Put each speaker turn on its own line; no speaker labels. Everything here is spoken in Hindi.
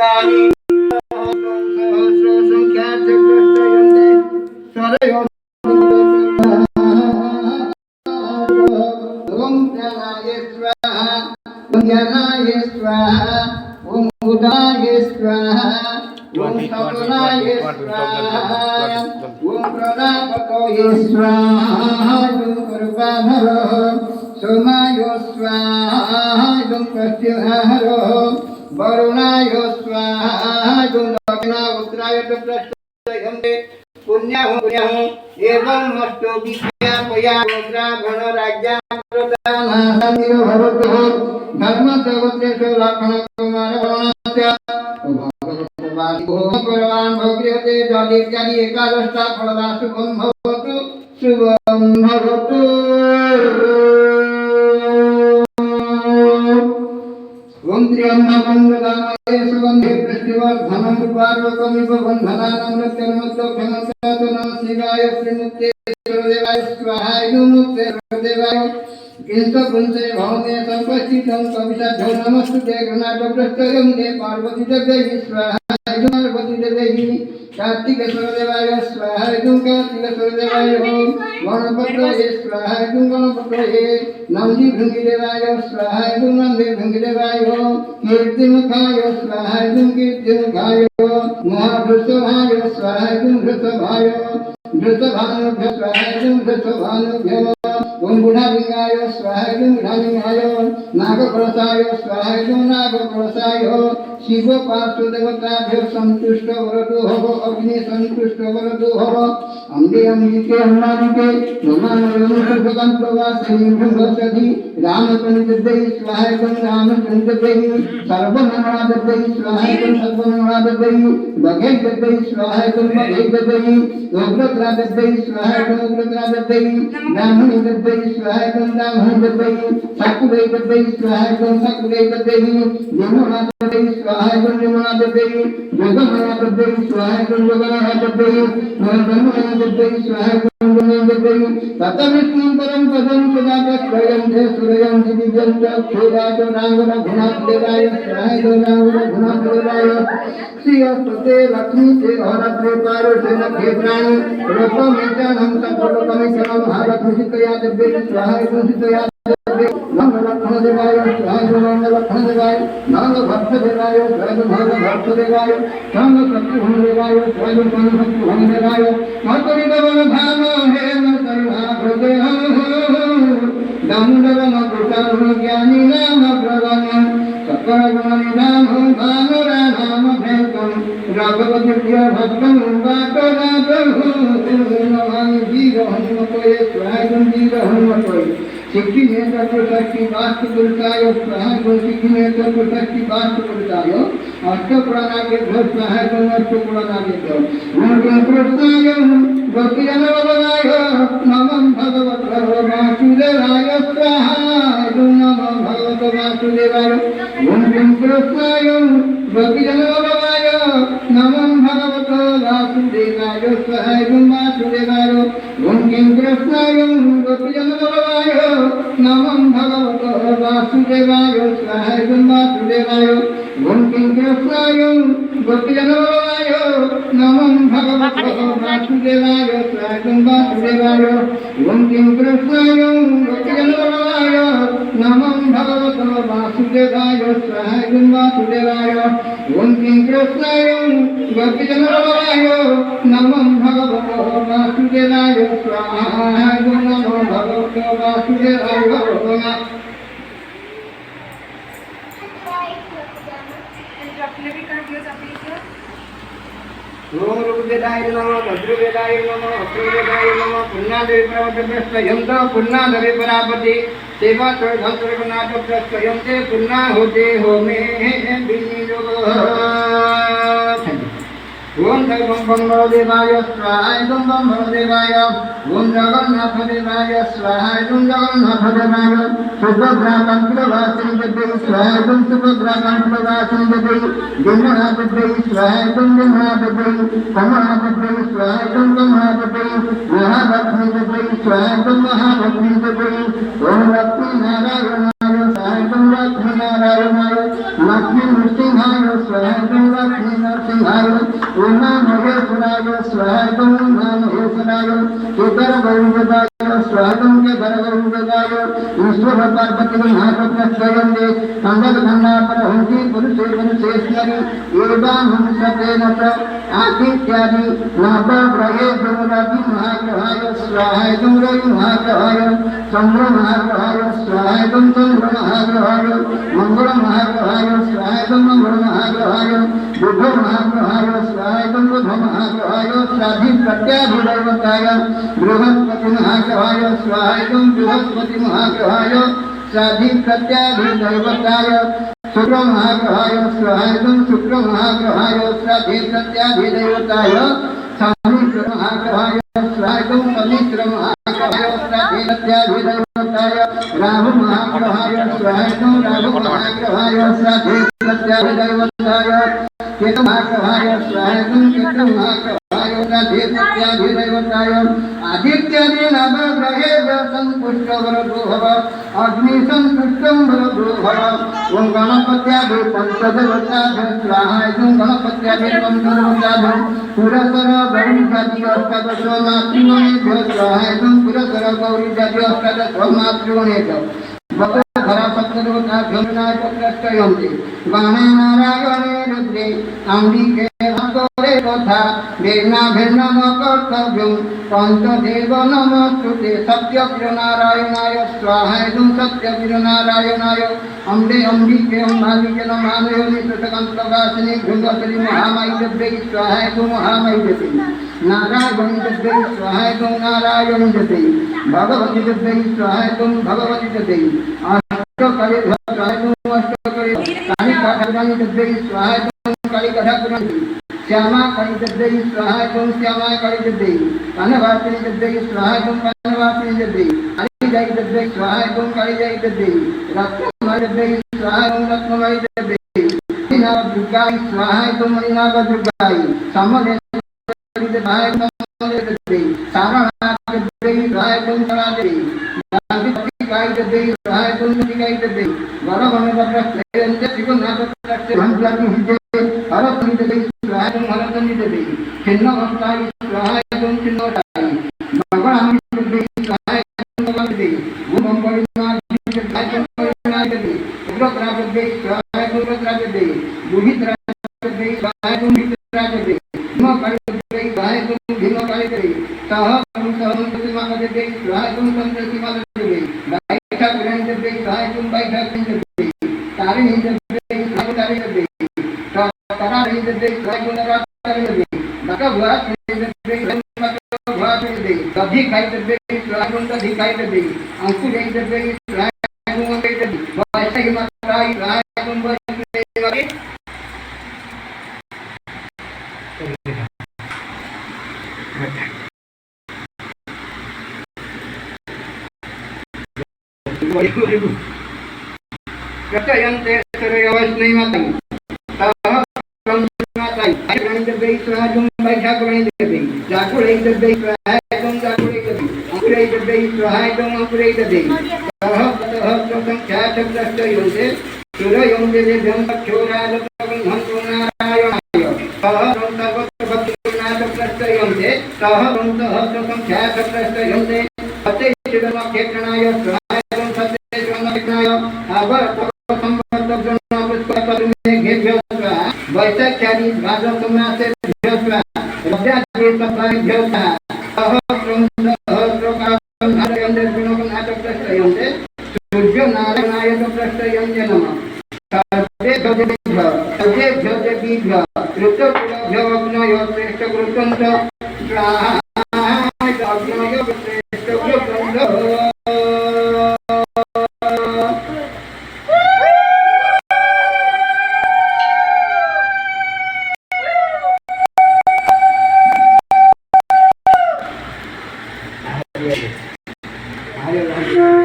लिंगानि सहस्र संख्या चक्रस्त्रयन्ते सरयो ओम ज्ञानाय स्वाहा ओम ज्ञानाय स्वाहा ओम उदाय स्वाहा ओम सपनाय स्वाहा ओम प्रदापतये स्वाहा ओम कृपाधर सोमाय स्वाहा ओम प्रत्युहर वरुणाय स्वाहा ओम दक्षिणा उत्तराय प्रस्थयन्ते पुण्यं पुण्यं एवं मस्तो विद्या पया ब्राह्मण राज्य प्रदानानिर भवतु धर्म सर्वश्रेष्ठ लक्षण कुमार भवनस्य भगवान भगवते जले इत्यादि एकादशता फलदा शुभं भवतु शुभं भवतु ओम त्र्यंबकं यजामहे सुगंधे पुष्टिवर्धनं उर्वारुकमिव बन्धनानां मृत्युर्मुक्तोऽभ्यमस्तु नमः शिवाय श्रीमुक्तेश्वरदेवाय स्वाहा मुक्तेश्वरदेवाय किंसपुंसे भवने संपस्थितं कविताढ्यो नमस्तुते गृणाटप्रस्थयं दे पार्वती देवी स्वाहा पार्वती देवी कार्तिकेश्वरदेवाय स्वाहा कार्तिकेश्वरदेवाय गणपतये स्वाहा गणपतये नंदी भृंगिदेवाय स्वाहा नंदी भृंगिदेवाय कीर्तिमुखाय स्वाहा कीर्तिमुखाय महावृषभाय स्वाहा वृषभाय वृषभानुभ्य स्वाहा वृषभानुभ्य ओम बुढ़ालिंगाय स्वाहा बुढ़ालिंगाय नागकलशाय स्वाहा नागकलशाय शिव पार्श्वदेवताभ्यो संतुष्ट वरतु भव अग्नि संतुष्ट वरतु भव अम्बे अम्बिके हनुमानिके नमामि प्रवासिनी भृंगसधि रामचंद्रदेवी स्वाहा रामचंद्रदेवी सर्वमंगलादेवी स्वाहा सर्वमंगलादेवी भगवदेवी स्वाहा भगवदेवी उग्रत्रादेवी स्वाहा उग्रत्रादेवी ब्राह्मणी देवी स्वाहा ब्राह्मणी देवी ठाकुरदेवी स्वाहा ठाकुरदेवी देवनादेवी स्वाहा देवी जगन्नाथदेवी स्वाहा जगन्नाथदेवी ब्रह्मदेवी स्वाहा ब्रह्मदेवी ततविष्णु परम पदं सदा प्रयं थे सूर्यं दिव्यं चक्षुराज रांगन गुणादेवाय स्वाहा रांगन गुणादेवाय श्रीअस्ते लक्ष्मी ते हरत्रे पारुषे नखे प्राणी रूपमेतं सफलकमितं महालक्ष्मी सीतया देवी स्वाहा सीतया नंद लक्ष्मण देवाय स्वाहा नंद लक्ष्मण देवाय नंद भक्त देवाय स्वाहा नंद भक्त देवाय नंद सत्यभूम देवाय स्वाहा नंद सत्यभूम देवाय मतरि देवन धाम हे नरसिंहा हृदय दंडवन कुशल ज्ञानी नाम प्रगण सकल गुण निधान भानुरा नाम भेकं राघवदिव्य भक्तं वाकराप्रभु नमामि वीर हनुमते स्वाहा वीर हनुमते सिद्धि नेत्र शक्ति वास्तु पुरुषाय स्वाहा सिद्धि नेत्र शक्ति वास्तु पुरुषाय अष्टपुराणागे स्वाहा अष्टपुराणागे ओम कृष्णाय गोपीजनवल्लभाय नमः भगवते वासुदेवाय स्वाहा नमः भगवते वासुदेवाय ओम कृष्णाय गोपीजनवल्लभाय नमः भगवते वासुदेवाय स्वाहा वासुदेवाय ओम कृष्णाय गोपीजनवल्लभाय नमः भगवते वासुदेवाय स्वाहा वासुदेवाय ओम कृष्णाय गोपीजनवल्लभाय नमः भगवते वासुदेवाय स्वाहा वासुदेवाय ओम कृष्णाय गोपीजनवल्लभाय नमः भगवते वासुदेवाय स्वाहा वासुदेवाय ओम कृष्णाय गोपीजनवल्लभाय नमः भगवते वासुदेवाय स्वाहा नमः भगवते वासुदेवाय ओम रुद्रवेदाय नमः भद्रवेदाय नमः अग्रवेदाय नमः पुण्णादेवी प्रवचनप्रस्थयन्तो पुण्णादेवी परापति सेवा प्रस्थयन्ते पुण्णाहुते होमे विनियोगः ओम जगन्नाथ देवाय स्वाहा ओम देवाय ओम जगन्नाथ देवाय स्वाहा ओम जगन्नाथ देवाय सुभद्रा कंठवासिनी देवी स्वाहा ओम सुभद्रा कंठवासिनी देवी गंगानाथ देवी स्वाहा ओम गंगानाथ देवी कमलानाथ देवी स्वाहा ओम कमलानाथ देवी महालक्ष्मी देवी स्वाहा ओम महालक्ष्मी देवी ओम लक्ष्मी नारायण स्वाहा ओम लक्ष्मी नारायण नारायणाय लक्ष्मी नृसिंहाय स्वाहा लक्ष्मी नरसिंहाय उमा महेश्वराय स्वाहा उमा महेश्वराय केदार गौरीदाय स्वाहा केदार गौरीदाय ईश्वर पार्वती महाप्रत्यक्षयन्ते संगत खंडा पर हंसी पुरुषे पुरुषेश्वरी एवं हंसतेन च आदित्यादि नवग्रहे गुरुरवि महाग्रहाय स्वाहा रवि महाग्रहाय चंद्र महाग्रहाय स्वाहा चंद्र महाग्रहाय मंगल महाग्रहाय स्वाहा मंगल महाग्रहाय बुध महाग्रहाय स्वाहा बुध महाग्रहाय साधि प्रत्याभिदैवताय बृहस्पति महाग्रहाय स्वाहा बृहस्पति महाग्रहाय साधि प्रत्याभिदैवताय शुक्र महाग्रहाय स्वाहा शुक्र महाग्रहाय साधि प्रत्याभिदैवताय समिश्र महाग्रहाय स्वाहा समिश्र महाग्रहाय साधि प्रत्याभिदैवताय राहु महाग्रहाय स्वाहा राहु महाग्रहाय साधि प्रत्याभिदैवताय केतु महाग्रहाय स्वाहा केतु महाग्रहाय साधि प्रत्याभिदैवताय आदित्यादि नवग्रहे संपुष्ट वरदो भव अग्नि संपुष्टं वरदो भव ओम गणपत्यादि पंचदेवताभ्यो स्वाहा ओम गणपत्यादि पंचदेवताभ्यो पुरस्तर गौरी जाति अष्टादश मातृगणेभ्यो स्वाहा ओम पुरस्तर गौरी जाति अष्टादश मातृगणेभ्यो धरा सप्तदेवताभ्यो विनायक प्रत्ययन्ति गणे नारायणे रुद्रे अम्बिके भगवते तथा भिन्ना भिन्न कर्तव्यं पंचदेव नमस्तुते सत्यवीर नारायणाय स्वाहा सत्यवीर नारायणाय अम्बे अम्बिके अम्बालिके नमामि निष्ठकंतवासिनी भृंगश्री महामायी देवी स्वाहा महामायी देवी नारायणी देवी स्वाहा नारायणी देवी भगवती देवी स्वाहा भगवती देवी अष्टकले स्वाहा अष्टकले काली काठाकुरानी देवी स्वाहा काली काठाकुरानी श्यामा काली देवी स्वाहा श्यामा काली देवी कानवासिनी देवी स्वाहा कानवासिनी देवी काली जाई देवी स्वाहा काली जाई देवी रत्नमाई देवी स्वाहा रत्नमाई देवी मणिनाग दुर्गाई स्वाहा मणिनाग दुर्गाई समलेश्वरी स्वाहा समलेश्वरी सारनाथ देवी स्वाहा सारा देवी गाय देवी स्वाहा गाय देवी वरवन प्रत्ययन्ते त्रिगुणात् प्रत्ययन्ति हिते हरतनि देवी स्वाहा हरतनि देवी छिन्नवंताय स्वाहा छिन्नवंताय मंगलामि देवी स्वाहा मंगलामि देवी ओम मंगलनाथ देवी उग्रत्राग देवी स्वाहा उग्रत्राग देवी दुहित्राग देवी स्वाहा दुहित्राग देवी भीमकाली देवी स्वाहा भीमकाली देवी सह सीमा देवी स्वाहा सीमा देवी बैठा कुरान देवी स्वाहा बैठा देवी तारिणी देवी स्वाहा तारिणी देवी तारा देवी स्वाहा तारा देवी बका भुआस देवी स्वाहा भुआस देवी दधी खाई देवी स्वाहा दधी खाई देवी अंकुर देवी स्वाहा अंकुर देवी वैसे ही मात्रा स्वाहा देवी प्रत्ययन्ते सर्वस्मैमतं तः ब्रह्मणाताय ब्रह्मदेवी स्वाहा बैठाकुरानी देवी जाकुरानी देवी स्वाहा जाकुरानी देवी अंकुरानी देवी स्वाहा अंकुरानी देवी तः प्रथम ख्यातप्रत्ययन्ते सूर्यं देव्यं चक्षुराजतं नारायणाय तः सर्वभक्तिनाथ प्रत्ययन्ते तः प्रथम ख्यातप्रत्ययन्ते सत्यशिवमक्षेत्रणाय वैशाख्यादि भाद्रपद मासे सूर्य नारायणाय प्रत्ययन्ते नमः सर्वेभ्यो देवीभ्यो ऋतुकुलभ्यो अग्नयो श्रेष्ठकृतं स्वाहा अग्नयो श्रेष्ठकृतं Hallelujah.